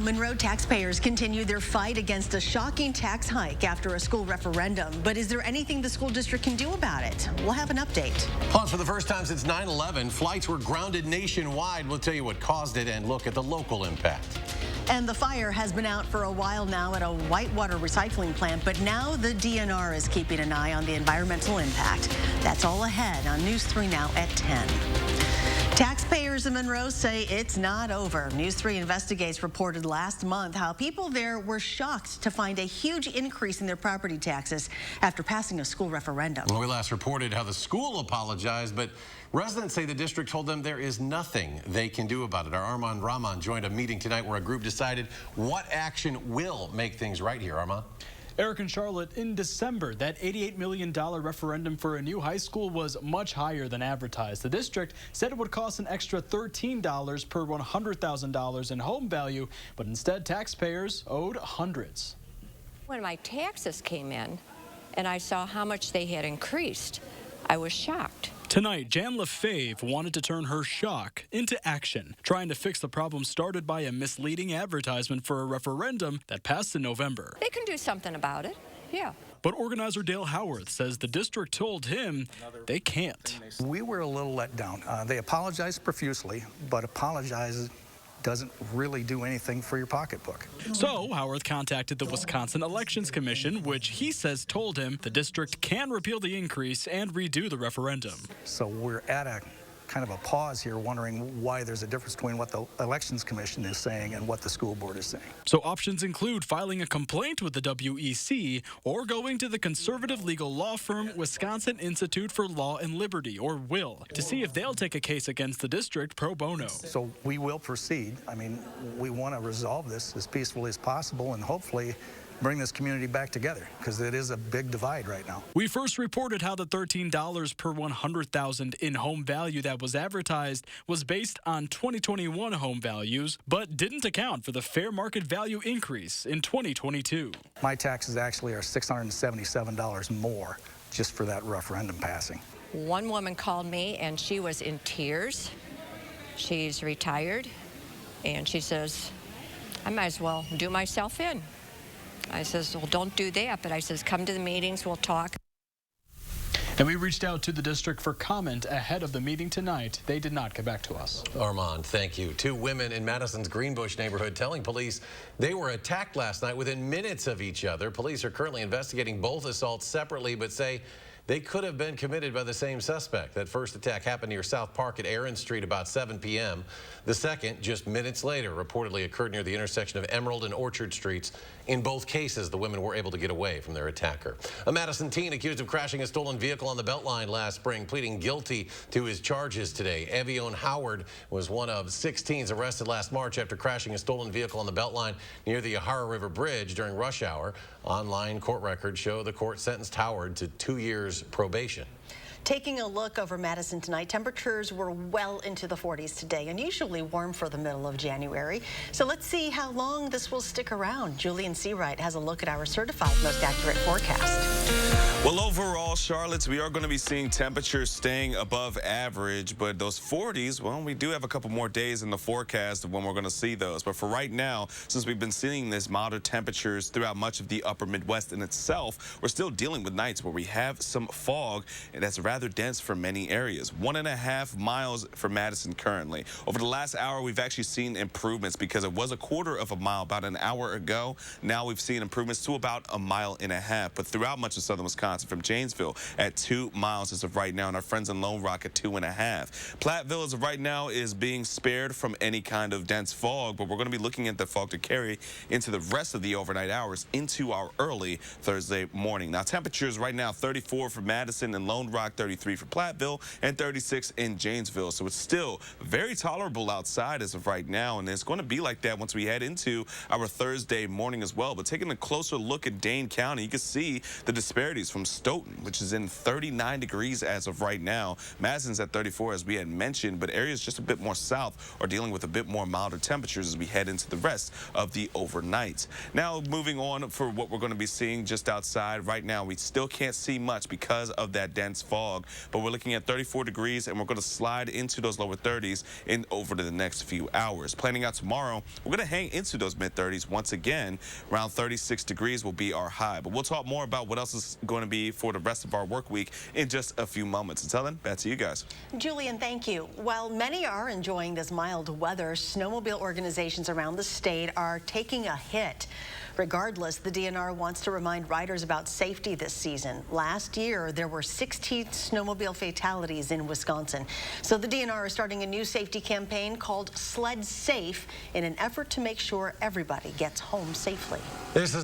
Monroe taxpayers continue their fight against a shocking tax hike after a school referendum. But is there anything the school district can do about it? We'll have an update. Plus, for the first time since 9/11, flights were grounded nationwide. We'll tell you what caused it and look at the local impact. And the fire has been out for a while now at a whitewater recycling plant, but now the DNR is keeping an eye on the environmental impact. That's all ahead on News 3 now at 10. Taxpayers in Monroe say it's not over. News 3 Investigates reported last month how people there were shocked to find a huge increase in their property taxes after passing a school referendum. Well, we last reported how the school apologized, but residents say the district told them there is nothing they can do about it. Our Armand Rahman joined a meeting tonight where a group decided what action will make things right here. Armand? Eric and Charlotte, in December, that $88 million referendum for a new high school was much higher than advertised. The district said it would cost an extra $13 per $100,000 in home value, but instead taxpayers owed hundreds. When my taxes came in and I saw how much they had increased, I was shocked. Tonight, Jan LaFave wanted to turn her shock into action, trying to fix the problem started by a misleading advertisement for a referendum that passed in November. They can do something about it, yeah. But organizer Dale Howarth says the district told him they can't. We were a little let down. They apologized profusely, but apologizing doesn't really do anything for your pocketbook. So Howarth contacted the Wisconsin Elections Commission, which he says told him the district can repeal the increase and redo the referendum. So we're at a kind of a pause here, wondering why there's a difference between what the Elections Commission is saying and what the school board is saying. So options include filing a complaint with the WEC or going to the conservative legal law firm Wisconsin Institute for Law and Liberty, or WILL, to see if they'll take a case against the district pro bono. So we will proceed. I mean, we want to resolve this as peacefully as possible and hopefully bring this community back together, because it is a big divide right now. We first reported how the $13 per $100,000 in home value that was advertised was based on 2021 home values, but didn't account for the fair market value increase in 2022. My taxes actually are $677 more just for that referendum passing. One woman called me and she was in tears. She's retired, and she says, I might as well do myself in. I says, well, don't do that, but I says, come to the meetings, we'll talk. And we reached out to the district for comment ahead of the meeting tonight. They did not get back to us. Armand, thank you. Two women in Madison's Greenbush neighborhood telling police they were attacked last night within minutes of each other. Police are currently investigating both assaults separately, but say they could have been committed by the same suspect. That first attack happened near South Park at Aaron Street about 7 p.m. The second, just minutes later, reportedly occurred near the intersection of Emerald and Orchard Streets. In both cases, the women were able to get away from their attacker. A Madison teen accused of crashing a stolen vehicle on the Beltline last spring, pleading guilty to his charges today. Evione Howard was one of 6 teens arrested last March after crashing a stolen vehicle on the Beltline near the Yahara River Bridge during rush hour. Online court records show the court sentenced Howard to 2 years probation. Taking a look over Madison tonight, temperatures were well into the 40s today, unusually warm for the middle of January. So let's see how long this will stick around. Julian Seawright has a look at our certified most accurate forecast. Well, overall, Charlotte, we are going to be seeing temperatures staying above average, but those 40s, well, we do have a couple more days in the forecast of when we're going to see those. But for right now, since we've been seeing this milder temperatures throughout much of the upper Midwest in itself, we're still dealing with nights where we have some fog, and that's rather dense for many areas. 1.5 miles for Madison currently. Over the last hour, we've actually seen improvements because it was a quarter of a mile about an hour ago. Now we've seen improvements to about 1.5 miles, but throughout much of southern Wisconsin, from Janesville at 2 miles as of right now, and our friends in Lone Rock at 2.5. Platteville as of right now is being spared from any kind of dense fog, but we're going to be looking at the fog to carry into the rest of the overnight hours into our early Thursday morning. Now temperatures right now 34 for Madison and Lone Rock, 33 for Platteville, and 36 in Janesville. So it's still very tolerable outside as of right now, and it's going to be like that once we head into our Thursday morning as well. But taking a closer look at Dane County, you can see the disparities from Stoughton, which is in 39 degrees as of right now. Madison's at 34, as we had mentioned, but areas just a bit more south are dealing with a bit more milder temperatures as we head into the rest of the overnight. Now, moving on for what we're going to be seeing just outside right now, we still can't see much because of that dense fog. fog. But we're looking at 34 degrees, and we're going to slide into those lower 30s over the next few hours. Planning out tomorrow, we're going to hang into those mid-30s once again. Around 36 degrees will be our high. But we'll talk more about what else is going to be for the rest of our work week in just a few moments. Until then, back to you guys. Julian, thank you. While many are enjoying this mild weather, snowmobile organizations around the state are taking a hit. Regardless, the DNR wants to remind riders about safety this season. Last year, there were 16 snowmobile fatalities in Wisconsin. So the DNR is starting a new safety campaign called Sled Safe in an effort to make sure everybody gets home safely. This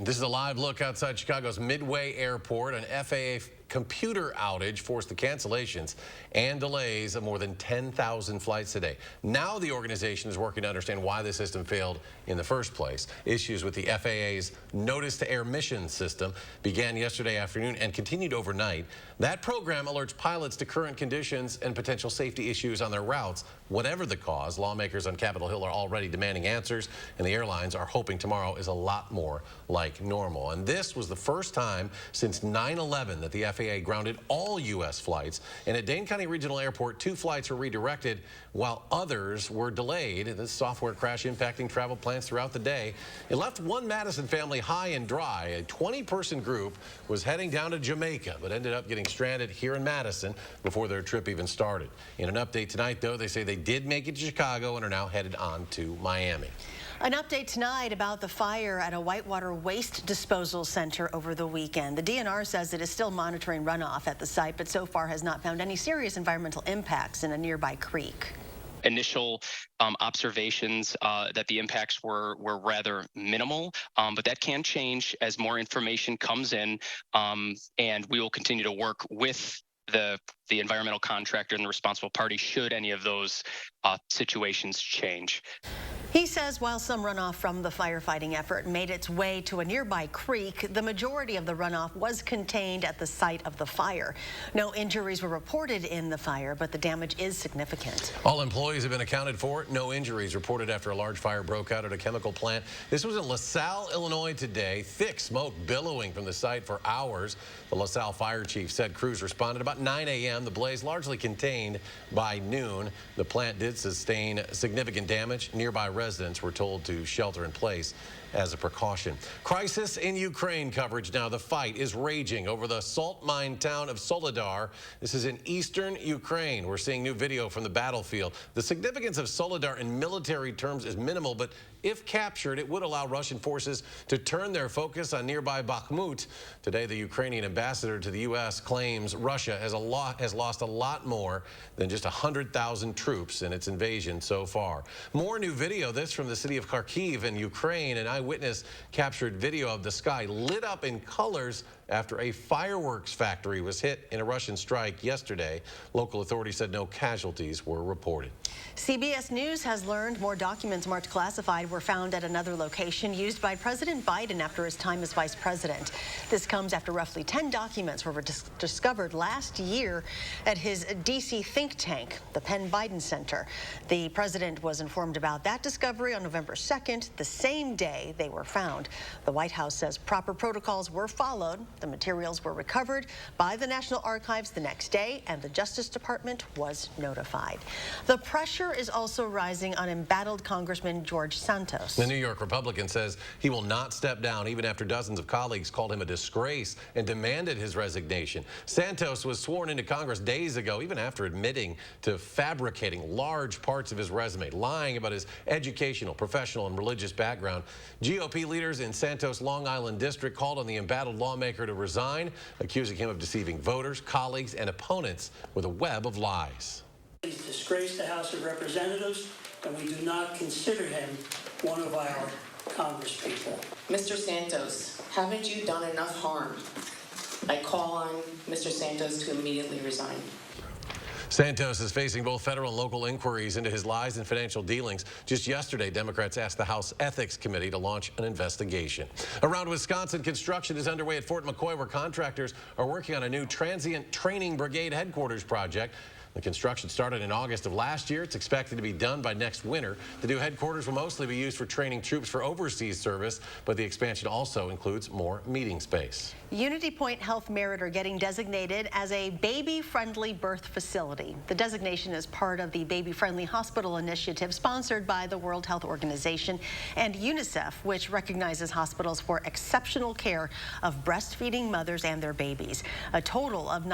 is a live look outside Chicago's Midway Airport. An FAA computer outage forced the cancellations and delays of more than 10,000 flights today. Now the organization is working to understand why the system failed in the first place. Issues with the FAA's Notice to Air Mission system began yesterday afternoon and continued overnight. That program alerts pilots to current conditions and potential safety issues on their routes. Whatever the cause, lawmakers on Capitol Hill are already demanding answers, and the airlines are hoping tomorrow is a lot more like normal. And this was the first time since 9/11 that the FAA grounded all U.S. flights. And at Dane County Regional Airport, 2 flights were redirected while others were delayed. This software crash impacting travel plans throughout the day. It left one Madison family high and dry. A 20-person group was heading down to Jamaica, but ended up getting stranded here in Madison before their trip even started. In an update tonight, though, they say they did make it to Chicago and are now headed on to Miami. An update tonight about the fire at a Whitewater waste disposal center over the weekend. The DNR says it is still monitoring runoff at the site, but so far has not found any serious environmental impacts in a nearby creek. Initial observations that the impacts were rather minimal, but that can change as more information comes in, and we will continue to work with the environmental contractor and the responsible party should any of those situations change. He says while some runoff from the firefighting effort made its way to a nearby creek, the majority of the runoff was contained at the site of the fire. No injuries were reported in the fire, but the damage is significant. All employees have been accounted for. No injuries reported after a large fire broke out at a chemical plant. This was in LaSalle, Illinois today. Thick smoke billowing from the site for hours. The LaSalle fire chief said crews responded about 9 a.m. The blaze largely contained by noon. The plant did sustain significant damage. Nearby residents were told to shelter in place as a precaution. Crisis in Ukraine coverage now. The fight is raging over the salt mine town of Soledar. This is in eastern Ukraine. We're seeing new video from the battlefield. The significance of Soledar in military terms is minimal, but if captured, it would allow Russian forces to turn their focus on nearby Bakhmut. Today, the Ukrainian ambassador to the U.S. claims Russia has lost a lot more than just 100,000 troops in its invasion so far. More new video, this from the city of Kharkiv in Ukraine. An eyewitness captured video of the sky lit up in colors after a fireworks factory was hit in a Russian strike yesterday. Local authorities said no casualties were reported. CBS News has learned more documents marked classified were found at another location used by President Biden after his time as vice president. This comes after roughly 10 documents were discovered last year at his D.C. think tank, the Penn Biden Center. The president was informed about that discovery on November 2nd, the same day they were found. The White House says proper protocols were followed. The materials were recovered by the National Archives the next day, and the Justice Department was notified. The pressure is also rising on embattled Congressman George Santos. The New York Republican says he will not step down even after dozens of colleagues called him a disgrace and demanded his resignation. Santos was sworn into Congress days ago, even after admitting to fabricating large parts of his resume, lying about his educational, professional, and religious background. GOP leaders in Santos' Long Island district called on the embattled lawmaker to resign, accusing him of deceiving voters, colleagues, and opponents with a web of lies. He's disgraced the House of Representatives, and we do not consider him one of our congresspeople. Mr. Santos, haven't you done enough harm? I call on Mr. Santos to immediately resign. Santos is facing both federal and local inquiries into his lies and financial dealings. Just yesterday, Democrats asked the House Ethics Committee to launch an investigation. Around Wisconsin, construction is underway at Fort McCoy, where contractors are working on a new transient training brigade headquarters project. The construction started in August of last year. It's expected to be done by next winter. The new headquarters will mostly be used for training troops for overseas service, but the expansion also includes more meeting space. Unity Point Health Merritt are getting designated as a baby-friendly birth facility. The designation is part of the Baby-Friendly Hospital Initiative sponsored by the World Health Organization and UNICEF, which recognizes hospitals for exceptional care of breastfeeding mothers and their babies. A total of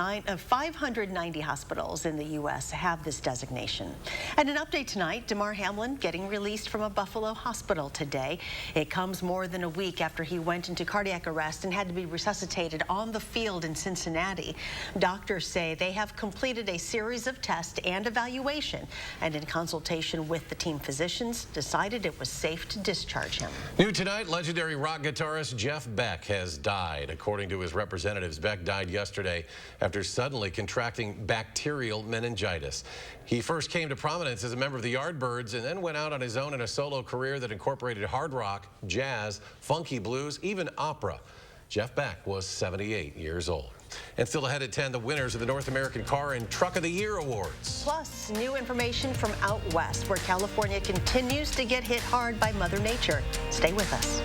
590 hospitals in the U.S. have this designation. And an update tonight, Damar Hamlin getting released from a Buffalo hospital today. It comes more than a week after he went into cardiac arrest and had to be resuscitated on the field in Cincinnati. Doctors say they have completed a series of tests and evaluation, and in consultation with the team physicians, decided it was safe to discharge him. New tonight, legendary rock guitarist Jeff Beck has died. According to his representatives, Beck died yesterday after suddenly contracting bacterial meningitis. He first came to prominence as a member of the Yardbirds and then went out on his own in a solo career that incorporated hard rock, jazz, funky blues, even opera. Jeff Beck was 78 years old. And still ahead at 10, the winners of the North American Car and Truck of the Year Awards. Plus, new information from out west, where California continues to get hit hard by Mother Nature. Stay with us.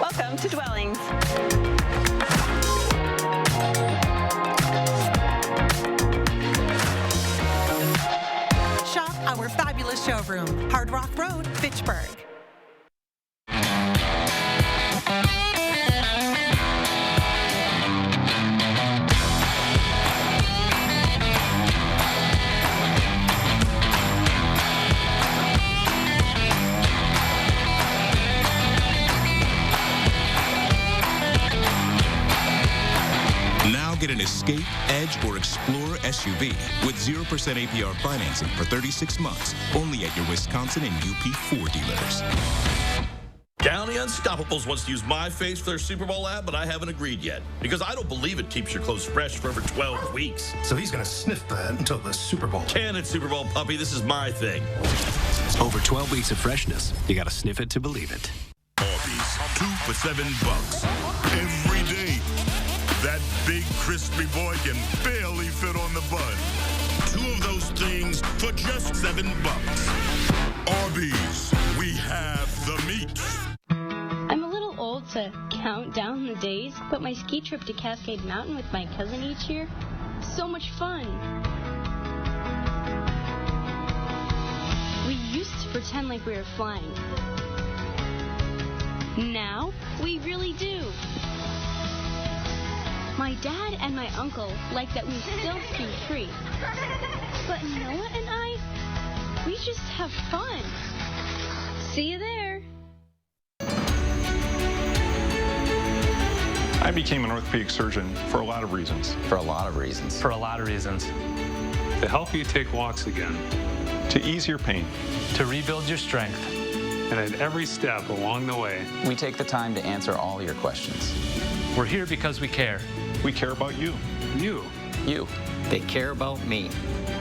Welcome to Dwellings. Shop our fabulous showroom, Hard Rock Road, Fitchburg. Get an Escape, Edge, or Explorer SUV with 0% APR financing for 36 months, only at your Wisconsin and UP Ford dealers. County Unstoppables wants to use my face for their Super Bowl ad, but I haven't agreed yet because I don't believe it keeps your clothes fresh for over 12 weeks. So he's going to sniff that until the Super Bowl. Can it, Super Bowl puppy? This is my thing. Over 12 weeks of freshness. You got to sniff it to believe it. Arby's, 2 for $7 every day. That big crispy boy can barely fit on the bun. 2 of those things for just $7. Arby's, we have the meat. I'm a little old to count down the days, but my ski trip to Cascade Mountain with my cousin each year, so much fun. We used to pretend like we were flying. Now, we really do. My dad and my uncle like that we still ski free. But Noah and I, we just have fun. See you there. I became an orthopedic surgeon for a lot of reasons. For a lot of reasons. For a lot of reasons. To help you take walks again. To ease your pain. To rebuild your strength. And at every step along the way, we take the time to answer all your questions. We're here because we care. We care about you. You. They care about me.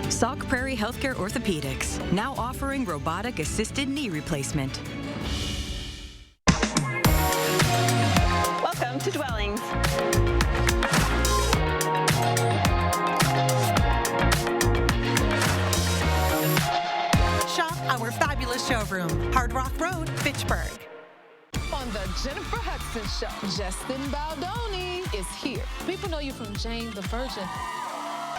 Sauk Prairie Healthcare Orthopedics, now offering robotic-assisted knee replacement. Welcome to Dwellings. Shop our fabulous showroom, Hard Rock Road, Fitchburg. On the Jennifer Hudson Show, Justin Baldoni is here. People know you from Jane the Virgin.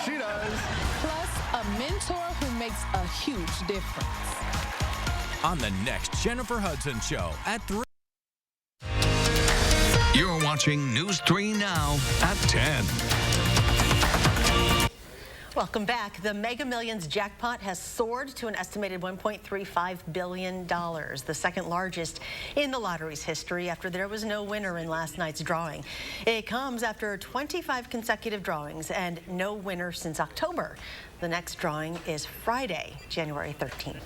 She does. Plus, a mentor who makes a huge difference. On the next Jennifer Hudson Show at 3. You're watching News 3 Now at 10. Welcome back. The Mega Millions jackpot has soared to an estimated $1.35 billion, the second largest in the lottery's history after there was no winner in last night's drawing. It comes after 25 consecutive drawings and no winner since October. The next drawing is Friday, January 13th.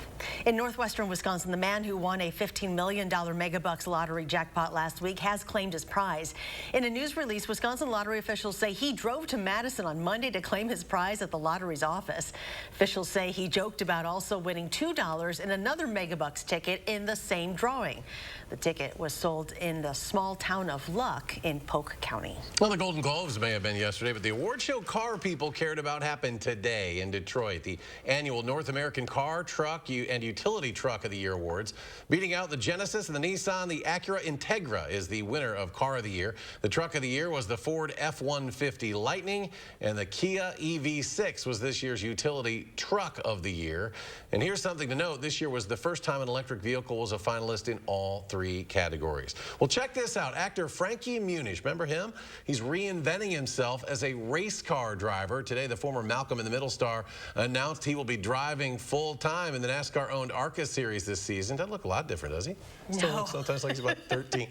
In northwestern Wisconsin, the man who won a $15 million megabucks lottery jackpot last week has claimed his prize. In a news release, Wisconsin lottery officials say he drove to Madison on Monday to claim his prize at the lottery's office. Officials say he joked about also winning $2 in another megabucks ticket in the same drawing. The ticket was sold in the small town of Luck in Polk County. Well, the Golden Globes may have been yesterday, but the award show car people cared about happened today in Detroit. The annual North American Car, Truck, and Utility Truck of the Year awards. Beating out the Genesis and the Nissan, the Acura Integra is the winner of Car of the Year. The Truck of the Year was the Ford F-150 Lightning, and the Kia EV6 was this year's Utility Truck of the Year. And here's something to note. This year was the first time an electric vehicle was a finalist in all 3 categories. Well, check this out. Actor Frankie Muniz, remember him? He's reinventing himself as a race car driver. Today, the former Malcolm in the Middle star announced he will be driving full-time in the NASCAR-owned ARCA series this season. Doesn't look a lot different, does he? Still looks sometimes like he's about 13.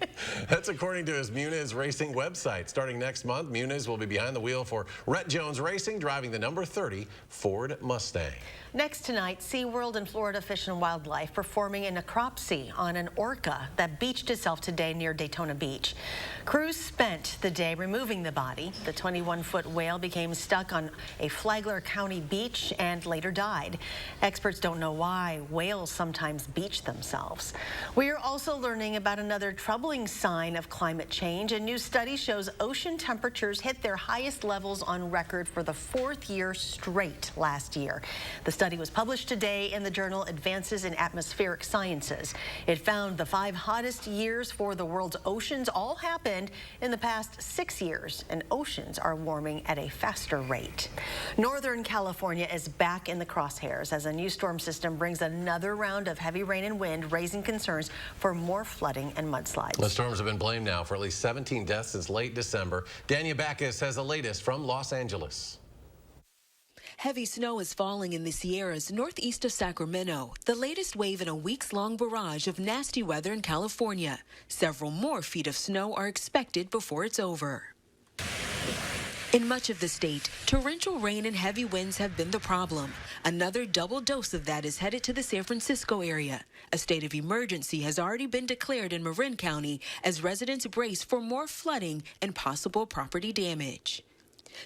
That's according to his Muniz Racing website. Starting next month, Muniz will be behind the wheel for Rhett Jones Racing, driving the number 30 Ford Mustang. Next tonight, SeaWorld and Florida Fish and Wildlife performing a necropsy on an orca that beached itself today near Daytona Beach. Crews spent the day removing the body. The 21-foot whale became stuck on a Flagler County beach and later died. Experts don't know why whales sometimes beach themselves. We are also learning about another troubling sign of climate change. A new study shows ocean temperatures hit their highest levels on record for the 4th year straight last year. The study was published today in the journal Advances in Atmospheric Sciences. It found the 5 hottest years for the world's oceans all happened in the past 6 years, and oceans are warming at a faster rate. Northern California is back in the crosshairs as a new storm system brings another round of heavy rain and wind, raising concerns for more flooding and mudslides. The storms have been blamed now for at least 17 deaths since late December. Dania Backus has the latest from Los Angeles. Heavy snow is falling in the Sierras northeast of Sacramento, the latest wave in a weeks-long barrage of nasty weather in California. Several more feet of snow are expected before it's over. In much of the state, torrential rain and heavy winds have been the problem. Another double dose of that is headed to the San Francisco area. A state of emergency has already been declared in Marin County as residents brace for more flooding and possible property damage.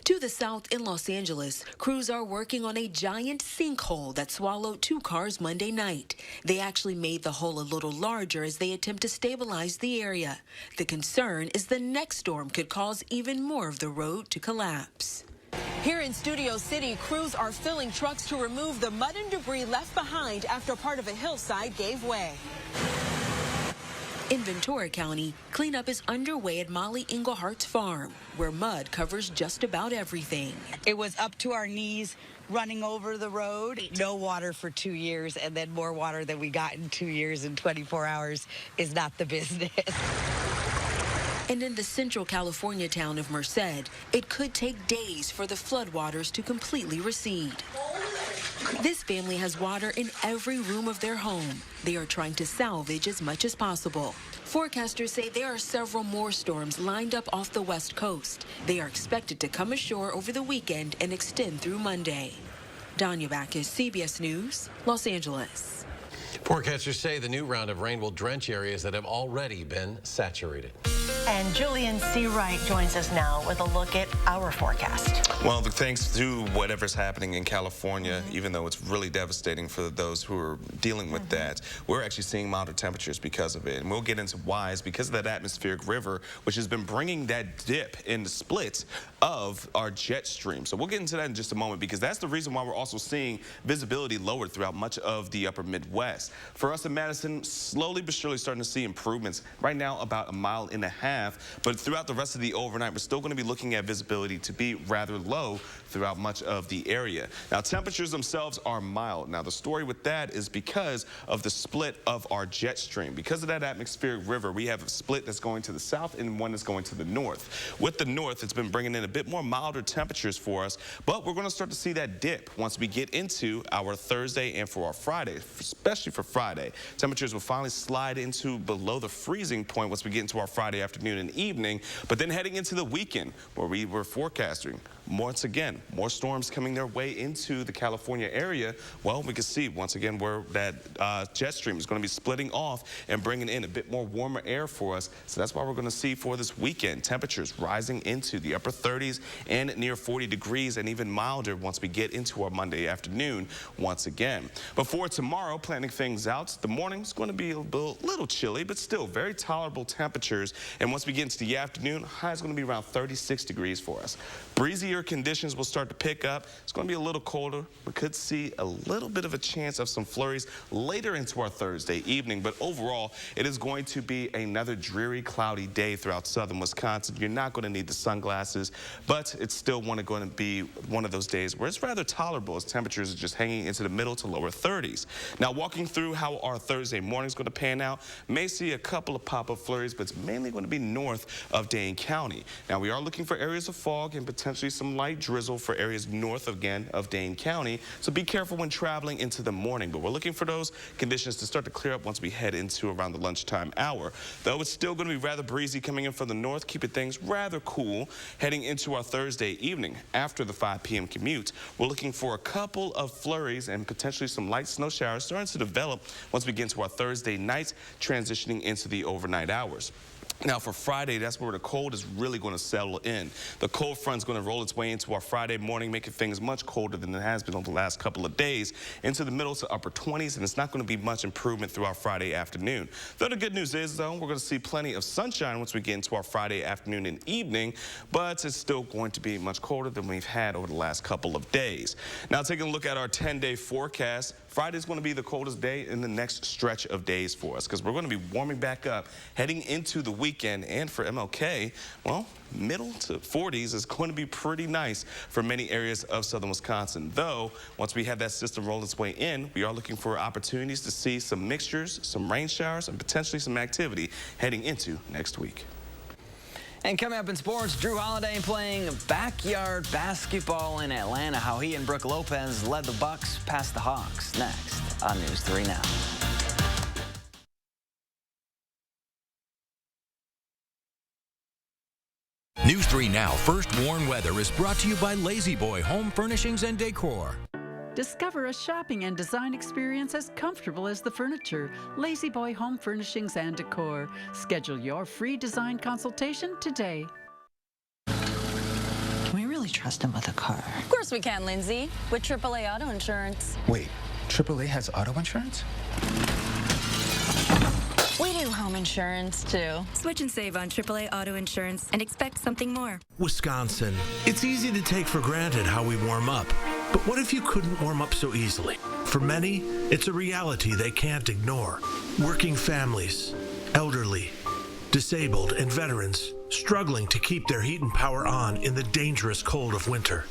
To the south in Los Angeles, crews are working on a giant sinkhole that swallowed 2 cars Monday night. They actually made the hole a little larger as they attempt to stabilize the area. The concern is the next storm could cause even more of the road to collapse. Here in Studio City, crews are filling trucks to remove the mud and debris left behind after part of a hillside gave way. In Ventura County, cleanup is underway at Molly Englehart's farm, where mud covers just about everything. It was up to our knees running over the road. No water for 2 years, and then more water than we got in 2 years and 24 hours is not the business. And in the central California town of Merced, it could take days for the floodwaters to completely recede. This family has water in every room of their home. They are trying to salvage as much as possible. Forecasters say there are several more storms lined up off the west coast. They are expected to come ashore over the weekend and extend through Monday. Dania Backus, CBS News, Los Angeles. Forecasters say the new round of rain will drench areas that have already been saturated. And Julian Seawright joins us now with a look at our forecast. Well, thanks to whatever's happening in California, even though it's really devastating for those who are dealing with that, we're actually seeing milder temperatures because of it. And we'll get into why. It's because of that atmospheric river, which has been bringing that dip in the split of our jet stream. So we'll get into that in just a moment, because that's the reason why we're also seeing visibility lowered throughout much of the upper Midwest. For us in Madison, slowly but surely starting to see improvements. Right now, about 1.5 miles. But throughout the rest of the overnight, we're still going to be looking at visibility to be rather low throughout much of the area. Now, temperatures themselves are mild. Now, the story with that is because of the split of our jet stream. Because of that atmospheric river, we have a split that's going to the south and one that's going to the north. With the north, it's been bringing in a bit more milder temperatures for us, but we're going to start to see that dip once we get into our Thursday and for our Friday, especially for Friday. Temperatures will finally slide into below the freezing point once we get into our Friday afternoon. afternoon and evening. But then heading into the weekend, where we were forecasting once again more storms coming their way into the California area. Well, we can see once again where that jet stream is going to be splitting off and bringing in a bit more warmer air for us. So that's why we're going to see for this weekend temperatures rising into the upper 30s and near 40 degrees and even milder once we get into our Monday afternoon once again. But for tomorrow, planning things out, the morning's going to be a little chilly, but still very tolerable temperatures. And once we get into the afternoon, high is going to be around 36 degrees for us. Breezier conditions will start to pick up. It's going to be a little colder. We could see a little bit of a chance of some flurries later into our Thursday evening, but overall, it is going to be another dreary, cloudy day throughout southern Wisconsin. You're not going to need the sunglasses, but it's still going to be one of those days where it's rather tolerable as temperatures are just hanging into the middle to lower 30s. Now, walking through how our Thursday morning is going to pan out, may see a couple of pop-up flurries, but it's mainly going to be north of Dane County. Now, we are looking for areas of fog and potentially some light drizzle for areas north again of Dane County, so be careful when traveling into the morning. But we're looking for those conditions to start to clear up once we head into around the lunchtime hour. Though it's still going to be rather breezy coming in from the north, keeping things rather cool heading into our Thursday evening. After the 5 p.m. commute, we're looking for a couple of flurries and potentially some light snow showers starting to develop once we get into our Thursday night, transitioning into the overnight hours. Now, for Friday, that's where the cold is really going to settle in. The cold front is going to roll its way into our Friday morning, making things much colder than it has been over the last couple of days, into the middle to upper 20s, and it's not going to be much improvement through our Friday afternoon. Though the good news is, though, we're going to see plenty of sunshine once we get into our Friday afternoon and evening, but it's still going to be much colder than we've had over the last couple of days. Now, taking a look at our 10-day forecast, Friday is going to be the coldest day in the next stretch of days for us because we're going to be warming back up heading into the weekend. And for MLK, well, middle to 40s is going to be pretty nice for many areas of southern Wisconsin. Though, once we have that system roll its way in, we are looking for opportunities to see some mixtures, some rain showers, and potentially some activity heading into next week. And coming up in sports, Drew Holiday playing backyard basketball in Atlanta. How he and Brooke Lopez led the Bucks past the Hawks. Next on News 3 Now. News 3 Now First Warn Weather is brought to you by Lazy Boy Home Furnishings and Decor. Discover a shopping and design experience as comfortable as the furniture. Lazy Boy Home Furnishings and Decor. Schedule your free design consultation today. Can we really trust him with a car? Of course we can, Lindsay, with AAA Auto Insurance. Wait, AAA has auto insurance? We do home insurance, too. Switch and save on AAA Auto Insurance and expect something more. Wisconsin. It's easy to take for granted how we warm up. But what if you couldn't warm up so easily? For many, it's a reality they can't ignore. Working families, elderly, disabled, and veterans struggling to keep their heat and power on in the dangerous cold of winter.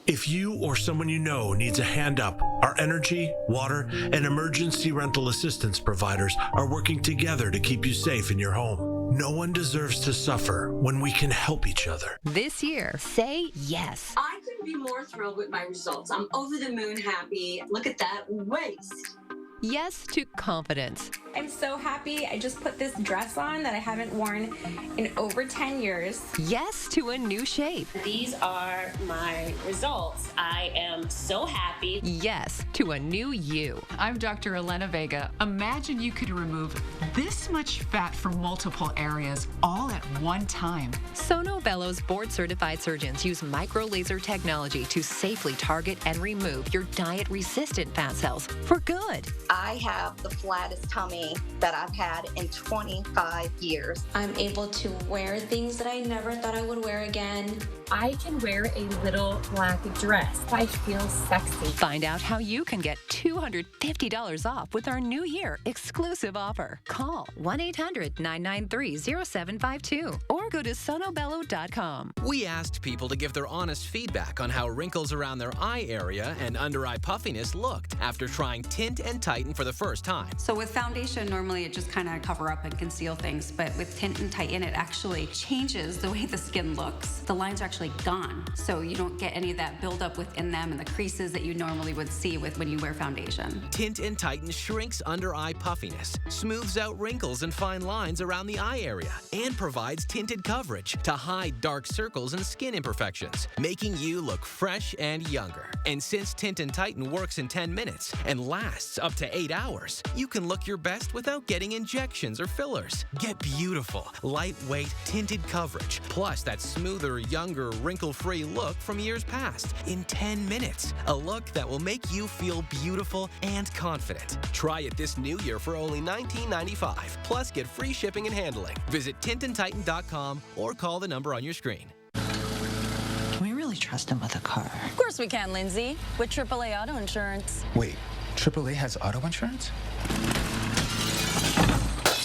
If you or someone you know needs a hand up, our energy, water, and emergency rental assistance providers are working together to keep you safe in your home. No one deserves to suffer when we can help each other. This year, say yes. I couldn't be more thrilled with my results. I'm over the moon happy. Look at that waist. Yes to confidence. I'm so happy I just put this dress on that I haven't worn in over 10 years. Yes to a new shape. These are my results. I am so happy. Yes to a new you. I'm Dr. Elena Vega. Imagine you could remove this much fat from multiple areas all at one time. Sono Bello's board-certified surgeons use micro laser technology to safely target and remove your diet-resistant fat cells for good. I have the flattest tummy that I've had in 25 years. I'm able to wear things that I never thought I would wear again. I can wear a little black dress. I feel sexy. Find out how you can get $250 off with our New Year exclusive offer. Call 1-800-993-0752 or go to sonobello.com. We asked people to give their honest feedback on how wrinkles around their eye area and under eye puffiness looked after trying Tint and Type Tighten for the first time. So with foundation, normally it just kind of cover up and conceal things, but with Tint and Tighten, it actually changes the way the skin looks. The lines are actually gone, so you don't get any of that buildup within them and the creases that you normally would see with when you wear foundation. Tint and Tighten shrinks under eye puffiness, smooths out wrinkles and fine lines around the eye area, and provides tinted coverage to hide dark circles and skin imperfections, making you look fresh and younger. And since Tint and Tighten works in 10 minutes and lasts up to 8 hours, you can look your best without getting injections or fillers. Get beautiful, lightweight, tinted coverage, plus that smoother, younger, wrinkle-free look from years past in 10 minutes. A look that will make you feel beautiful and confident. Try it this new year for only $19.95, plus get free shipping and handling. Visit tintandtighten.com or call the number on your screen. Can we really trust him with a car? Of course we can, Lindsay, with AAA Auto Insurance. Wait, AAA has auto insurance?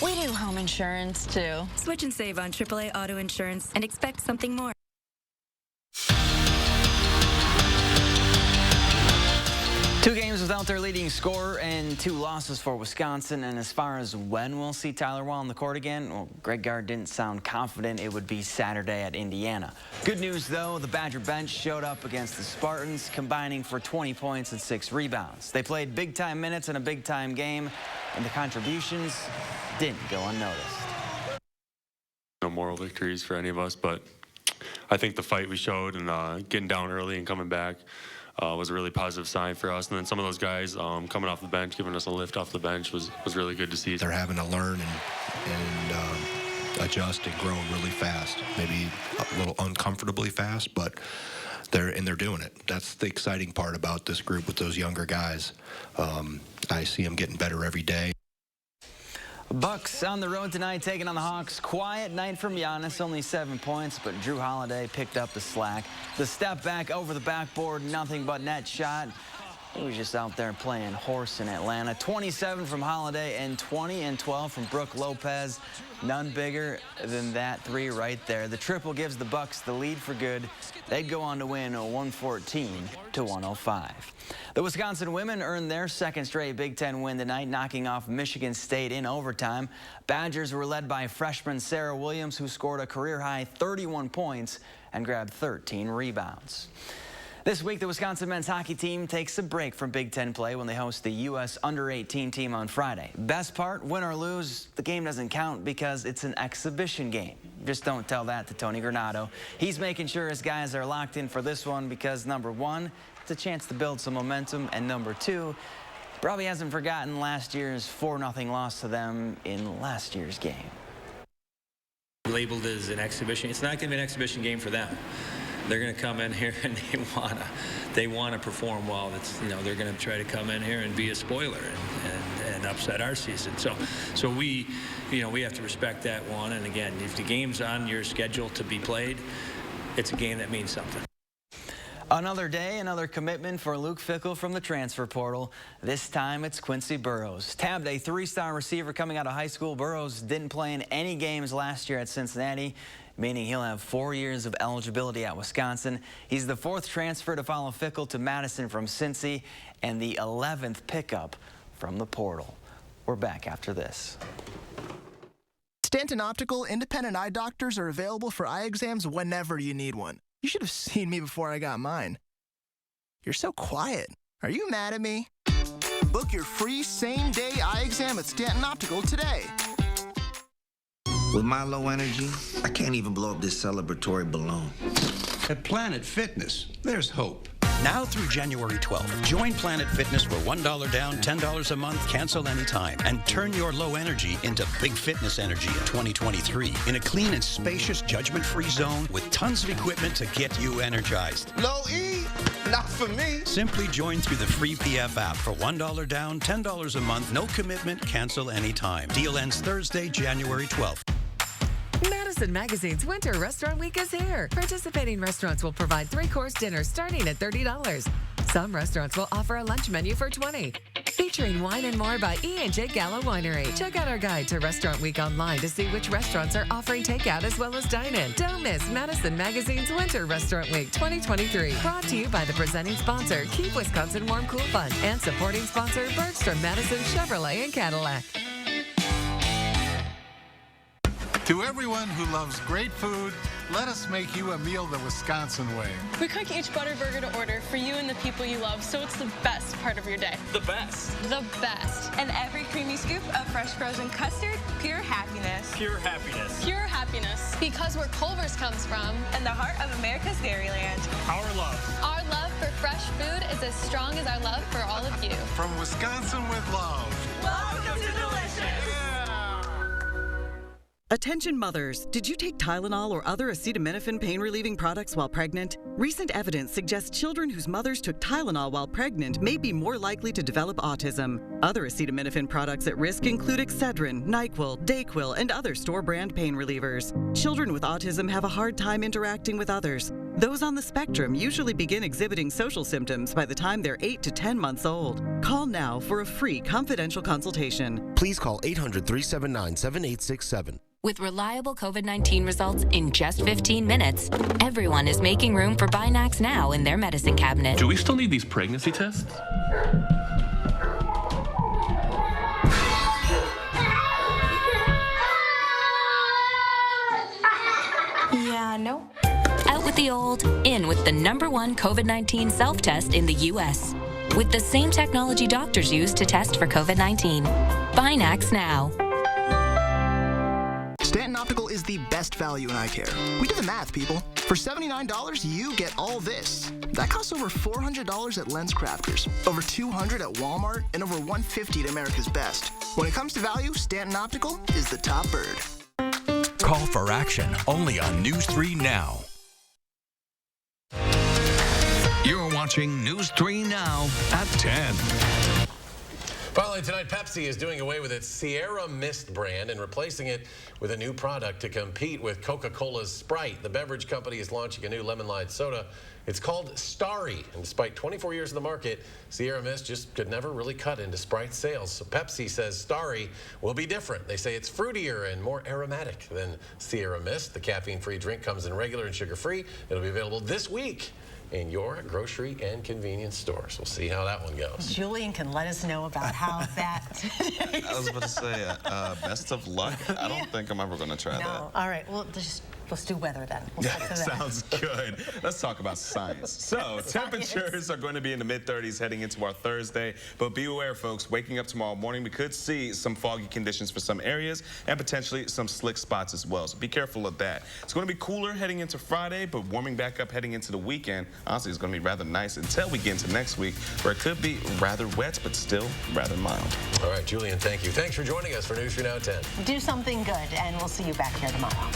We do home insurance, too. Switch and save on AAA Auto Insurance and expect something more. Two games without their leading scorer and 2 losses for Wisconsin. And as far as when we'll see Tyler Wall on the court again, well, Greg Gard didn't sound confident it would be Saturday at Indiana. Good news, though, the Badger bench showed up against the Spartans, combining for 20 points and 6 rebounds. They played big-time minutes in a big-time game, and the contributions didn't go unnoticed. No moral victories for any of us, but I think the fight we showed and getting down early and coming back was a really positive sign for us. And then some of those guys coming off the bench, giving us a lift off the bench was really good to see. They're having to learn and adjust and grow really fast, maybe a little uncomfortably fast, but they're doing it. That's the exciting part about this group with those younger guys. I see them getting better every day. Bucks on the road tonight, taking on the Hawks. Quiet night from Giannis, only 7 points, but Drew Holiday picked up the slack. The step back over the backboard, nothing but net shot. He was just out there playing horse in Atlanta. 27 from Holiday and 20 and 12 from Brooke Lopez. None bigger than that 3 right there. The triple gives the Bucks the lead for good. They'd go on to win 114-105. The Wisconsin women earned their second straight Big Ten win tonight, knocking off Michigan State in overtime. Badgers were led by freshman Sarah Williams, who scored a career-high 31 points and grabbed 13 rebounds. This week, the Wisconsin men's hockey team takes a break from Big Ten play when they host the U.S. under-18 team on Friday. Best part, win or lose, the game doesn't count because it's an exhibition game. Just don't tell that to Tony Granato. He's making sure his guys are locked in for this one because, number 1, it's a chance to build some momentum, and number 2, probably hasn't forgotten last year's 4-0 loss to them in last year's game. Labeled as an exhibition. It's not going to be an exhibition game for them. They're going to come in here and they want to perform well. It's, you know, they're going to try to come in here and be a spoiler and upset our season. So we, you know, we have to respect that one. And again, if the game's on your schedule to be played, it's a game that means something. Another day, another commitment for Luke Fickell from the transfer portal. This time it's Quincy Burrows. Tabbed a 3-star receiver coming out of high school. Burrows didn't play in any games last year at Cincinnati, meaning he'll have 4 years of eligibility at Wisconsin. He's the 4th transfer to follow Fickell to Madison from Cincy and the 11th pickup from the portal. We're back after this. Stanton Optical independent eye doctors are available for eye exams whenever you need one. You should have seen me before I got mine. You're so quiet. Are you mad at me? Book your free same-day eye exam at Stanton Optical today. With my low energy, I can't even blow up this celebratory balloon. At Planet Fitness, there's hope. Now through January 12th, join Planet Fitness for $1 down, $10 a month, cancel anytime, and turn your low energy into big fitness energy in 2023 in a clean and spacious, judgment-free zone with tons of equipment to get you energized. Low E? Not for me. Simply join through the free PF app for $1 down, $10 a month, no commitment, cancel anytime. Deal ends Thursday, January 12th. Madison Magazine's Winter Restaurant Week is here. Participating restaurants will provide 3-course dinners starting at $30. Some restaurants will offer a lunch menu for $20. Featuring Wine and More by E&J Gallo Winery. Check out our guide to Restaurant Week online to see which restaurants are offering takeout as well as dine-in. Don't miss Madison Magazine's Winter Restaurant Week 2023. Brought to you by the presenting sponsor, Keep Wisconsin Warm Cool Fund, and supporting sponsor, Bergstrom Madison Chevrolet and Cadillac. To everyone who loves great food, let us make you a meal the Wisconsin way. We cook each butter burger to order for you and the people you love, so it's the best part of your day. The best. The best. And every creamy scoop of fresh frozen custard, pure happiness. Pure happiness. Pure happiness. Because where Culver's comes from. And the heart of America's Dairyland. Our love. Our love for fresh food is as strong as our love for all of you. From Wisconsin with love. Welcome to Delicious. Attention mothers, did you take Tylenol or other acetaminophen pain-relieving products while pregnant? Recent evidence suggests children whose mothers took Tylenol while pregnant may be more likely to develop autism. Other acetaminophen products at risk include Excedrin, NyQuil, Dayquil, and other store-brand pain relievers. Children with autism have a hard time interacting with others. Those on the spectrum usually begin exhibiting social symptoms by the time they're 8 to 10 months old. Call now for a free confidential consultation. Please call 800-379-7867. With reliable COVID-19 results in just 15 minutes, everyone is making room for Binax Now in their medicine cabinet. Do we still need these pregnancy tests? Yeah, no. Out with the old, in with the #1 COVID-19 self-test in the U.S. With the same technology doctors use to test for COVID-19. Binax Now. Stanton Optical is the best value in eye care. We do the math, people. For $79, you get all this. That costs over $400 at Lens Crafters, over $200 at Walmart, and over $150 at America's Best. When it comes to value, Stanton Optical is the top bird. Call for action only on News 3 Now. You're watching News 3 Now at 10. Finally tonight, Pepsi is doing away with its Sierra Mist brand and replacing it with a new product to compete with Coca-Cola's Sprite. The beverage company is launching a new lemon lime soda. It's called Starry, and despite 24 years in the market, Sierra Mist just could never really cut into Sprite's sales. So Pepsi says Starry will be different. They say it's fruitier and more aromatic than Sierra Mist. The caffeine-free drink comes in regular and sugar-free. It'll be available this week in your grocery and convenience stores. We'll see how that one goes. Julian can let us know about how that I was about to say, best of luck. I don't think I'm ever going to try that. No. All right, well, let's do weather then. We'll Yeah, sounds good. Let's talk about science. So, temperatures are going to be in the mid-30s heading into our Thursday, but be aware, folks, waking up tomorrow morning, we could see some foggy conditions for some areas and potentially some slick spots as well, so be careful of that. It's going to be cooler heading into Friday, but warming back up heading into the weekend. Honestly, it's going to be rather nice until we get into next week, where it could be rather wet, but still rather mild. All right, Julian, thank you. Thanks for joining us for News 3 Now at 10. Do something good, and we'll see you back here tomorrow.